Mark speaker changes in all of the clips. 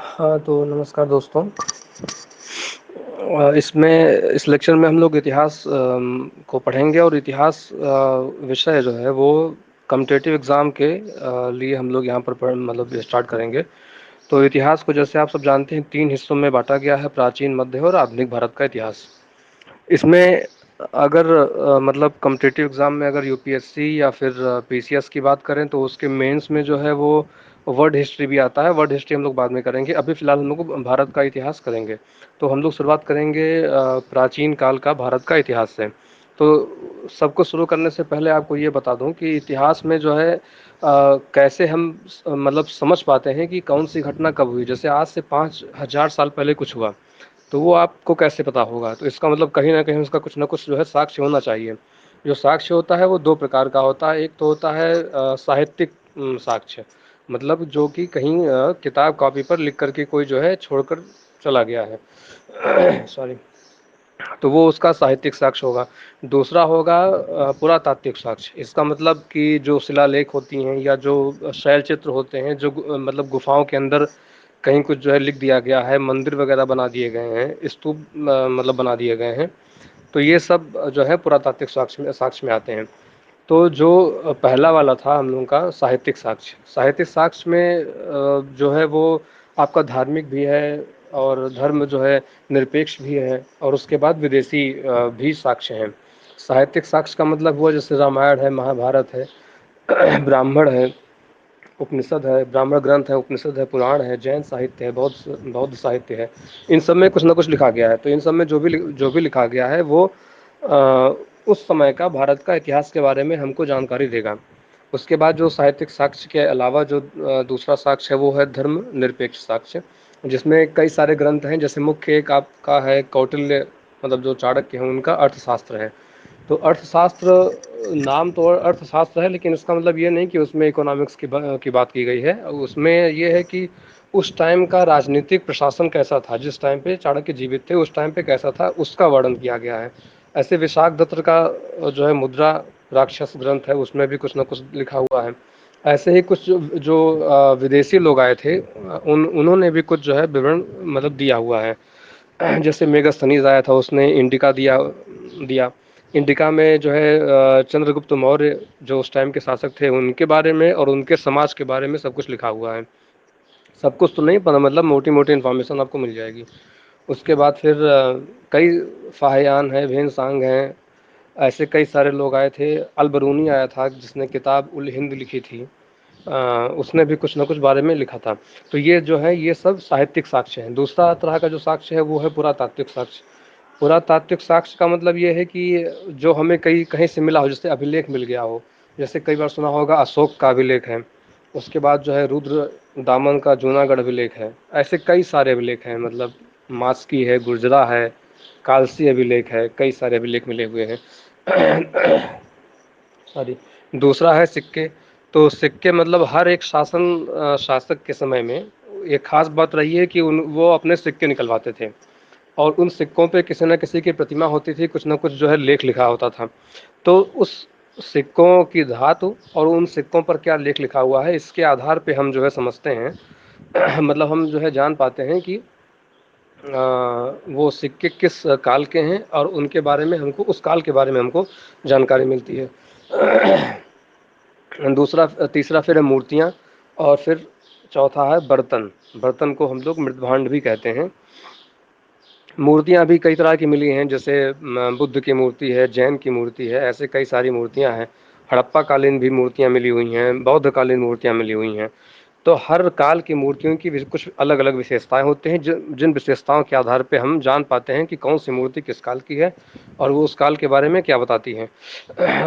Speaker 1: हाँ, तो नमस्कार दोस्तों। इसमें इस लेक्चर में हम लोग इतिहास को पढ़ेंगे और इतिहास विषय जो है वो कॉम्पिटिटिव एग्ज़ाम के लिए हम लोग यहाँ पर मतलब स्टार्ट करेंगे। तो इतिहास को जैसे आप सब जानते हैं 3 हिस्सों में बांटा गया है, प्राचीन, मध्य और आधुनिक भारत का इतिहास। इसमें अगर मतलब कॉम्पिटिटिव एग्ज़ाम में अगर यूपीएससी या फिर पीसीएस की बात करें तो उसके मेंस में जो है वो वर्ल्ड हिस्ट्री भी आता है। वर्ल्ड हिस्ट्री हम लोग बाद में करेंगे, अभी फ़िलहाल हम लोग भारत का इतिहास करेंगे। तो हम लोग शुरुआत करेंगे प्राचीन काल का भारत का इतिहास से। तो सबको शुरू करने से पहले आपको ये बता दूं कि इतिहास में जो है कैसे हम मतलब समझ पाते हैं कि कौन सी घटना कब हुई। जैसे आज से 5000 साल पहले कुछ हुआ तो वो आपको कैसे पता होगा? तो इसका मतलब कहीं ना कहीं उसका कुछ ना कुछ जो है साक्ष्य होना चाहिए। जो साक्ष्य होता है वो दो प्रकार का होता है। एक तो होता है साहित्यिक साक्ष्य, मतलब जो कि कहीं किताब कॉपी पर लिख करके कोई जो है छोड़कर चला गया है सॉरी, तो वो उसका साहित्यिक साक्ष्य होगा। दूसरा होगा पुरातात्विक साक्ष्य। इसका मतलब कि जो शिलालेख होती हैं या जो शैल चित्र होते हैं, जो मतलब गुफाओं के अंदर कहीं कुछ जो है लिख दिया गया है, मंदिर वगैरह बना दिए गए हैं, स्तूप मतलब बना दिए गए हैं, तो ये सब जो है पुरातात्विक साक्ष्य में आते हैं। तो जो पहला वाला था हम लोगों का साहित्यिक साक्ष्य, साहित्यिक साक्ष्य में जो है वो आपका धार्मिक भी है और धर्म जो है निरपेक्ष भी है, और उसके बाद विदेशी भी साक्ष्य हैं। साहित्यिक साक्ष्य का मतलब हुआ जैसे रामायण है, महाभारत है, ब्राह्मण है, उपनिषद है, ब्राह्मण ग्रंथ है, उपनिषद है, पुराण है, जैन साहित्य है, बौद्ध बौद्ध साहित्य है। इन सब में कुछ ना कुछ लिखा गया है। तो इन सब में जो भी लिखा गया है वो उस समय का भारत का इतिहास के बारे में हमको जानकारी देगा। उसके बाद जो साहित्यिक साक्ष्य के अलावा जो दूसरा साक्ष्य है वो है धर्म निरपेक्ष साक्ष्य, जिसमें कई सारे ग्रंथ हैं। जैसे मुख्य एक आपका है कौटिल्य, मतलब जो चाणक्य हैं उनका अर्थशास्त्र है। तो अर्थशास्त्र नाम तो अर्थशास्त्र है, लेकिन इसका मतलब ये नहीं कि उसमें इकोनॉमिक्स की बात की गई है। उसमें ये है कि उस टाइम का राजनीतिक प्रशासन कैसा था, जिस टाइम पे चाणक्य जीवित थे उस टाइम पे कैसा था, उसका वर्णन किया गया है। ऐसे विशाख दत्त का जो है मुद्रा राक्षस ग्रंथ है, उसमें भी कुछ ना कुछ लिखा हुआ है। ऐसे ही कुछ जो विदेशी लोग आए थे, उन्होंने भी कुछ जो है विवरण मतलब दिया हुआ है। जैसे मेगास्थनीज आया था, उसने इंडिका दिया दिया इंडिका में जो है चंद्रगुप्त मौर्य जो उस टाइम के शासक थे उनके बारे में और उनके समाज के बारे में सब कुछ लिखा हुआ है। सब कुछ तो नहीं पता, मतलब मोटी मोटी इन्फॉर्मेशन आपको मिल जाएगी। उसके बाद फिर कई फाहियान हैं, भेनसांग हैं, ऐसे कई सारे लोग आए थे। अल बरूनी आया था जिसने किताब उल हिंद लिखी थी, उसने भी कुछ ना कुछ बारे में लिखा था। तो ये जो है ये सब साहित्यिक साक्ष्य हैं। दूसरा तरह का जो साक्ष्य है वो है पुरातात्विक साक्ष्य। पुरातात्विक साक्ष्य का मतलब ये है कि जो हमें कहीं कहीं से मिला हो, जैसे अभिलेख मिल गया हो। जैसे कई बार सुना होगा अशोक का अभिलेख है, उसके बाद जो है रुद्र दामन का जूनागढ़ अभिलेख है। ऐसे कई सारे अभिलेख हैं, मतलब मास्की है, गुर्जरा है, कालसी अभिलेख है, कई सारे अभिलेख मिले हुए हैं। सॉरी। दूसरा है सिक्के। तो सिक्के मतलब हर एक शासक के समय में एक खास बात रही है कि वो अपने सिक्के निकलवाते थे, और उन सिक्कों पे किसी न किसी की प्रतिमा होती थी, कुछ ना कुछ जो है लेख लिखा होता था। तो उस सिक्कों की धातु और उन सिक्कों पर क्या लेख लिखा हुआ है, इसके आधार पे हम जो है समझते हैं मतलब हम जो है जान पाते हैं कि वो सिक्के किस काल के हैं, और उनके बारे में हमको, उस काल के बारे में हमको जानकारी मिलती है। दूसरा तीसरा फिर है मूर्तियाँ, और फिर चौथा है बर्तन। बर्तन को हम लोग मृदभांड भी कहते हैं। मूर्तियाँ भी कई तरह की मिली हैं, जैसे बुद्ध की मूर्ति है, जैन की मूर्ति है, ऐसे कई सारी मूर्तियाँ हैं। हड़प्पा कालीन भी मूर्तियाँ मिली हुई हैं, बौद्ध कालीन मूर्तियाँ मिली हुई हैं। तो हर काल की मूर्तियों की कुछ अलग अलग विशेषताएं होते हैं, जिन विशेषताओं के आधार पे हम जान पाते हैं कि कौन सी मूर्ति किस काल की है और वो उस काल के बारे में क्या बताती है।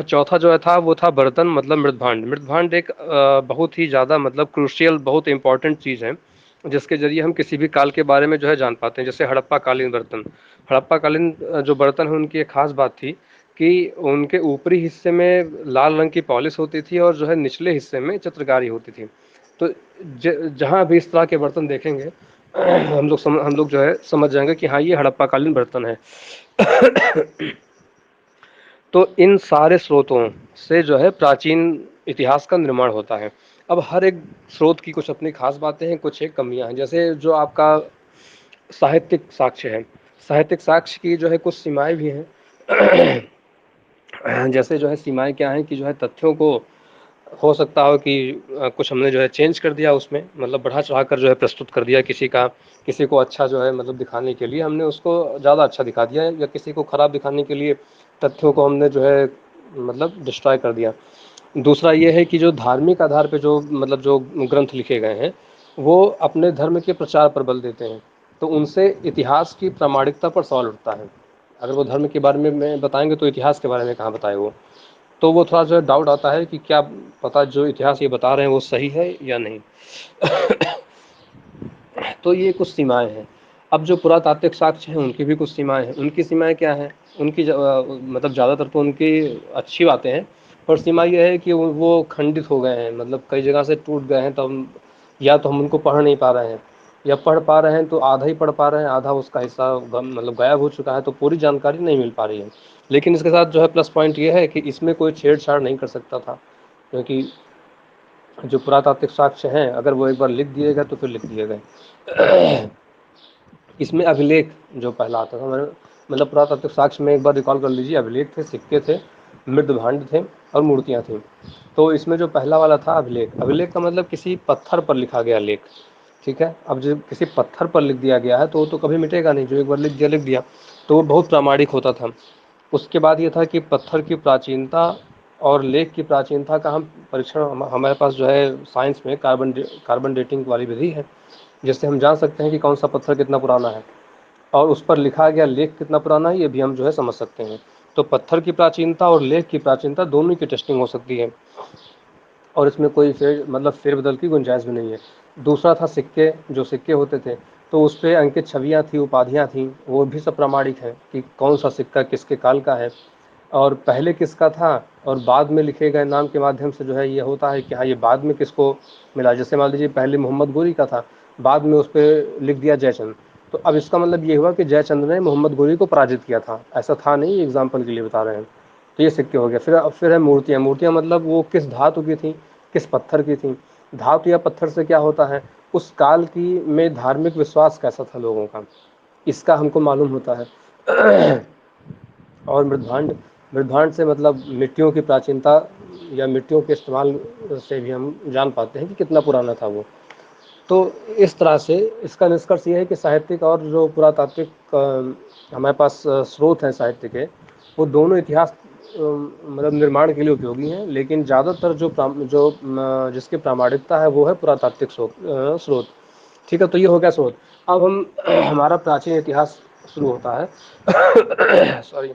Speaker 1: चौथा जो है था वो था बर्तन, मतलब मृदभांड। मृदभांड एक बहुत ही ज़्यादा मतलब क्रूशियल, बहुत इंपॉर्टेंट चीज़ है, जिसके जरिए हम किसी भी काल के बारे में जो है जान पाते हैं। जैसे हड़प्पा कालीन बर्तन, हड़प्पा कालीन जो बर्तन है उनकी एक खास बात थी कि उनके ऊपरी हिस्से में लाल रंग की पॉलिश होती थी और जो है निचले हिस्से में चित्रकारी होती थी। तो जहाँ भी इस तरह के बर्तन देखेंगे हम लोग जो है समझ जाएंगे कि हाँ ये हड़प्पा कालीन बर्तन है। तो इन सारे स्रोतों से जो है प्राचीन इतिहास का निर्माण होता है। अब हर एक स्रोत की कुछ अपनी खास बातें हैं, कुछ एक कमियां हैं। जैसे जो आपका साहित्यिक साक्ष्य है, साहित्यिक साक्ष्य की जो है कुछ सीमाएं भी हैं। जैसे जो है सीमाएं क्या हैं कि जो है तथ्यों को हो सकता हो कि कुछ हमने जो है चेंज कर दिया उसमें, मतलब बढ़ा चढ़ा कर जो है प्रस्तुत कर दिया, किसी को अच्छा जो है मतलब दिखाने के लिए हमने उसको ज़्यादा अच्छा दिखा दिया, या किसी को ख़राब दिखाने के लिए तथ्यों को हमने जो है मतलब डिस्ट्रॉय कर दिया। दूसरा ये है कि जो धार्मिक आधार पे जो मतलब जो ग्रंथ लिखे गए हैं वो अपने धर्म के प्रचार पर बल देते हैं, तो उनसे इतिहास की प्रामाणिकता पर सवाल उठता है। अगर वो धर्म के बारे में बताएंगे तो इतिहास के बारे में कहाँ बताए वो, तो वो थोड़ा सा डाउट आता है कि क्या पता जो इतिहास ये बता रहे हैं वो सही है या नहीं। तो ये कुछ सीमाएं हैं। अब जो पुरातात्विक साक्ष्य हैं उनकी भी कुछ सीमाएं हैं। उनकी सीमाएं क्या हैं? उनकी मतलब ज़्यादातर तो उनकी अच्छी बातें हैं, पर सीमा ये है कि वो खंडित हो गए हैं, मतलब कई जगह से टूट गए हैं, तो हम या तो हम उनको पढ़ नहीं पा रहे हैं, या पढ़ पा रहे हैं तो आधा ही पढ़ पा रहे हैं, आधा उसका हिस्सा मतलब गायब हो चुका है, तो पूरी जानकारी नहीं मिल पा रही है। लेकिन इसके साथ जो है प्लस पॉइंट ये है कि इसमें कोई छेड़छाड़ नहीं कर सकता था, क्योंकि जो पुरातात्विक साक्ष्य हैं अगर वो एक बार लिख दिए गए तो फिर लिख दिए गए। इसमें अभिलेख जो पहला आता था, मतलब पुरातात्विक साक्ष्य में एक बार रिकॉल कर लीजिए, अभिलेख थे, सिक्के थे, मृदभांड थे और मूर्तियाँ थीं। तो इसमें जो पहला वाला था अभिलेख, अभिलेख का मतलब किसी पत्थर पर लिखा गया लेख, ठीक है। अब जब किसी पत्थर पर लिख दिया गया है तो वो तो कभी मिटेगा नहीं, जो एक बार लिख दिया तो वो बहुत प्रामाणिक होता था। उसके बाद ये था कि पत्थर की प्राचीनता और लेख की प्राचीनता का हम परीक्षण हमारे पास जो है साइंस में कार्बन डेटिंग वाली विधि है, जिससे हम जान सकते हैं कि कौन सा पत्थर कितना पुराना है और उस पर लिखा गया लेख कितना पुराना है, ये भी हम जो है समझ सकते हैं। तो पत्थर की प्राचीनता और लेख की प्राचीनता दोनों की टेस्टिंग हो सकती है, और इसमें कोई फेरबदल की गुंजाइश भी नहीं है। दूसरा था सिक्के, जो सिक्के होते थे तो उस पर अंकित छवियाँ थी, उपाधियाँ थीं, वो भी सब प्रामाणिक हैं कि कौन सा सिक्का किसके काल का है और पहले किसका था, और बाद में लिखे गए नाम के माध्यम से जो है ये होता है कि हाँ ये बाद में किसको मिला। जैसे मान लीजिए पहले मोहम्मद गोरी का था, बाद में उस पर लिख दिया जयचंद, तो अब इसका मतलब ये हुआ कि जयचंद ने मोहम्मद गोरी को पराजित किया था, ऐसा था नहीं, एग्जाम्पल के लिए बता रहे हैं। तो ये सिक्के हो गया। फिर है मूर्तियाँ। मूर्तियाँ मतलब वो किस धातु की थी, किस पत्थर की थी। धातु या पत्थर से क्या होता है, उस काल की में धार्मिक विश्वास कैसा था लोगों का, इसका हमको मालूम होता है। और मृदभांड, मृदभांड से मतलब मिट्टियों की प्राचीनता या मिट्टियों के इस्तेमाल से भी हम जान पाते हैं कि कितना पुराना था वो। तो इस तरह से इसका निष्कर्ष ये है कि साहित्यिक और जो पुरातात्विक हमारे पास स्रोत हैं साहित्य के, वो दोनों इतिहास मतलब निर्माण के लिए उपयोगी हैं, लेकिन ज़्यादातर जिसकी प्रामाणिकता है वो है पुरातात्विक स्रोत। ठीक है, तो ये हो गया स्रोत। अब हम हमारा प्राचीन इतिहास शुरू होता है। सॉरी।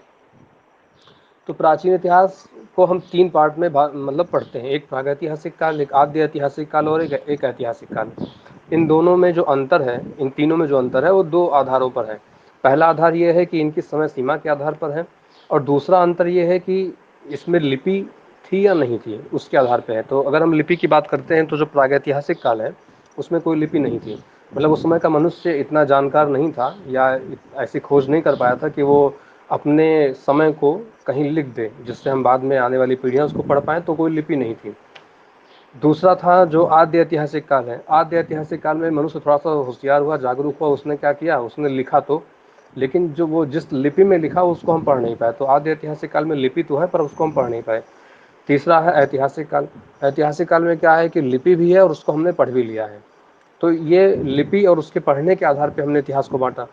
Speaker 1: तो प्राचीन इतिहास को हम तीन पार्ट में मतलब पढ़ते हैं, एक प्रागैतिहासिक काल, एक आद्य ऐतिहासिक काल और एक ऐतिहासिक काल। इन दोनों में जो अंतर है, इन तीनों में जो अंतर है वो दो आधारों पर है। पहला आधार ये है कि इनकी समय सीमा के आधार पर है, और दूसरा अंतर ये है कि इसमें लिपि थी या नहीं थी उसके आधार पर है। तो अगर हम लिपि की बात करते हैं तो जो प्रागैतिहासिक काल है उसमें कोई लिपि नहीं थी, मतलब उस समय का मनुष्य इतना जानकार नहीं था या ऐसी खोज नहीं कर पाया था कि वो अपने समय को कहीं लिख दे जिससे हम बाद में आने वाली पीढ़ियां उसको पढ़ पाएँ, तो कोई लिपि नहीं थी। दूसरा था जो आद्य ऐतिहासिक काल है। आद्य ऐतिहासिक काल में मनुष्य थोड़ा सा होशियार हुआ, जागरूक हुआ, उसने क्या किया, उसने लिखा तो, लेकिन जो वो जिस लिपि में लिखा उसको हम पढ़ नहीं पाए। तो आद्य ऐतिहासिक काल में लिपि तो है पर उसको हम पढ़ नहीं पाए। तीसरा है ऐतिहासिक काल। ऐतिहासिक काल में क्या है कि लिपि भी है और उसको हमने पढ़ भी लिया है। तो ये लिपि और उसके पढ़ने के आधार पर हमने इतिहास को बांटा।